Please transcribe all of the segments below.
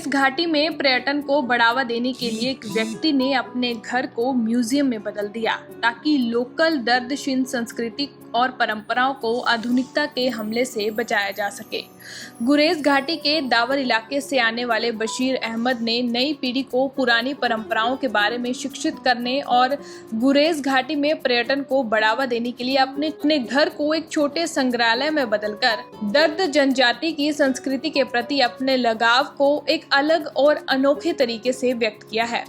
गुरेज घाटी में पर्यटन को बढ़ावा देने के लिए एक व्यक्ति ने अपने घर को म्यूजियम में बदल दिया ताकि लोकल दर्दशील संस्कृति और परंपराओं को आधुनिकता के हमले से बचाया जा सके। गुरेज घाटी के दावर इलाके से आने वाले बशीर अहमद ने नई पीढ़ी को पुरानी परंपराओं के बारे में शिक्षित करने और गुरेज घाटी में पर्यटन को बढ़ावा देने के लिए अपने घर को एक छोटे संग्रहालय में बदलकर दर्द जनजाति की संस्कृति के प्रति अपने लगाव को एक अलग और अनोखे तरीके से व्यक्त किया है।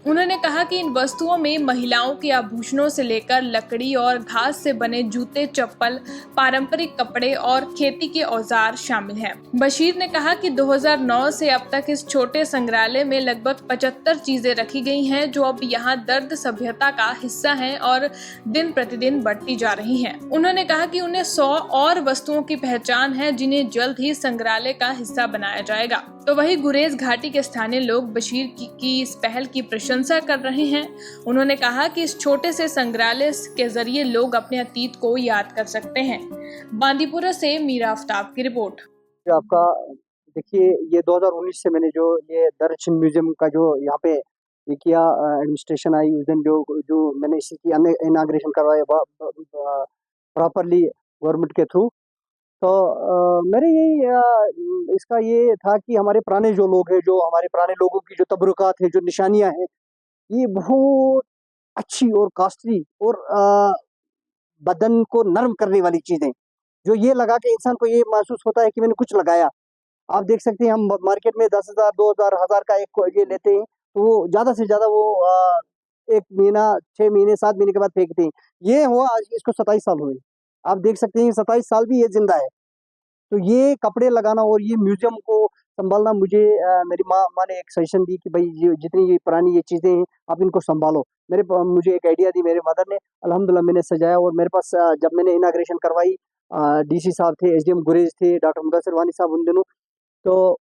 उन्होंने कहा कि इन वस्तुओं में महिलाओं के आभूषणों से लेकर लकड़ी और घास से बने जूते, चप्पल, पारंपरिक कपड़े और खेती के औजार शामिल हैं। बशीर ने कहा कि 2009 से अब तक इस छोटे संग्रहालय में लगभग 75 चीजें रखी गई हैं जो अब यहाँ दर्द सभ्यता का हिस्सा हैं और दिन प्रतिदिन बढ़ती जा रही हैं। उन्होंने कहा कि उन्हें 100 और वस्तुओं की पहचान है जिन्हें जल्द ही संग्रहालय का हिस्सा बनाया जाएगा। तो वही गुरेज घाटी के स्थानीय लोग बशीर की इस पहल की प्रशंसा कर रहे हैं। उन्होंने कहा कि इस छोटे से संग्रहालय के जरिए लोग अपने अतीत को याद कर सकते हैं। बांदीपुरा से मीरा आफ्ताब की रिपोर्ट। आपका देखिए, ये 2019 से मैंने जो ये दर्शन म्यूजियम का जो यहाँ पे ये किया, एडमिनिस्ट्रेशन आई उस दिन जो मैंने इसकी इनाग्रेशन करवाया प्रॉपरली गवर्नमेंट के थ्रू। तो मेरे यही इसका ये था कि हमारे पुराने जो लोग हैं, जो हमारे पुराने लोगों की जो तबरुकात है, जो निशानियां हैं, ये बहुत अच्छी और कॉस्टली और बदन को नरम करने वाली चीजें, जो ये लगा के इंसान को ये महसूस होता है कि मैंने कुछ लगाया। आप देख सकते हैं, हम मार्केट में 10,000, 2,000, 1,000 का एक ये लेते हैं, तो वो ज्यादा से ज्यादा वो 1 महीना, 6 महीने, 7 महीने के बाद फेंकते हैं। ये हुआ आज इसको 27 साल हुए। आप देख सकते हैं 27 साल भी ये जिंदा है। तो ये कपड़े लगाना और ये म्यूजियम को संभालना, मुझे मेरी माँ ने एक सजेशन दी कि भाई ये जितनी ये पुरानी ये चीजें हैं आप इनको संभालो। मुझे एक आइडिया दी मेरे मदर ने, अल्हम्दुलिल्लाह मैंने सजाया। और मेरे पास जब मैंने इनाग्रेशन करवाई, डीसी साहब थे, एसडीएम गुरेज थे, डॉक्टर मुदस्सिर वानी साहब उन दिनों, तो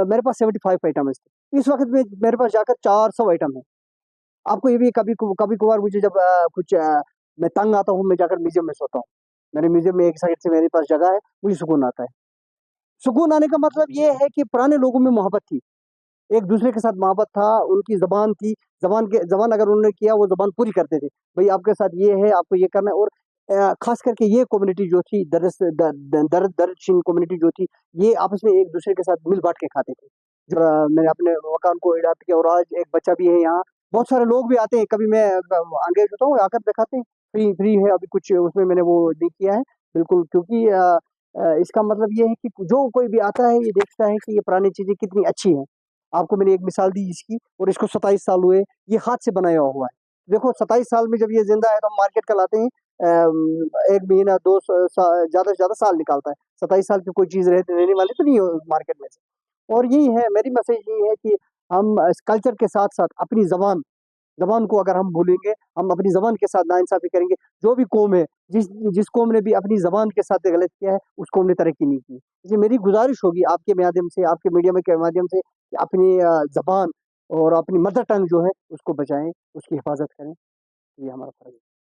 मेरे पास 75 आइटम्स थे। इस वक्त में मेरे पास जाकर 400 आइटम है। आपको ये भी कभी कभार मुझे जब कुछ मैं तंग आता हूँ, मैं जाकर म्यूजियम में सोता हूँ। मेरे म्यूजियम में एक साइड से मेरे पास जगह है, मुझे सुकून आता है। सुकून आने का मतलब ये है कि पुराने लोगों में मोहब्बत थी, एक दूसरे के साथ मोहब्बत था, उनकी जबान थी, जबान अगर उन्होंने किया वो जबान पूरी करते थे। भाई आपके साथ ये है, आपको ये करना है। और खास करके ये कम्युनिटी जो थी, दर्दशील कम्युनिटी जो थी, ये आपस में एक दूसरे के साथ मिल बांट के खाते थे। जो मैंने अपने मकान को अडॉप्ट किया और आज एक बच्चा भी है यहाँ। बहुत सारे लोग भी आते हैं, कभी मैं एंगेज होता हूँ, आकर दिखाते हैं, फ्री है। अभी कुछ उसमें मैंने वो नहीं किया है बिल्कुल, क्योंकि इसका मतलब ये है कि जो कोई भी आता है ये देखता है कि ये पुरानी चीजें कितनी अच्छी हैं। आपको मैंने एक मिसाल दी इसकी, और इसको 27 साल हुए, ये हाथ से बनाया हुआ है। देखो 27 साल में जब ये जिंदा है तो हम मार्केट का लाते हैं, 1 महीना, 2 ज्यादा से ज्यादा साल निकालता है। 27 साल की कोई चीज रहने वाली तो नहीं है मार्केट में से। और यही है मेरी मैसेज, यही है कि हम इस कल्चर के साथ साथ अपनी जबान को अगर हम भूलेंगे, हम अपनी जबान के साथ नाइंसाफी करेंगे। जो भी कौम है, जिस कौम ने भी अपनी जबान के साथ गलत किया है, उस कौम ने तरक्की नहीं की। इसलिए मेरी गुजारिश होगी आपके माध्यम से, आपके मीडिया में के माध्यम से, कि अपनी जबान और अपनी मदर टंग जो है उसको बचाएं, उसकी हिफाजत करें। ये हमारा फर्ज है।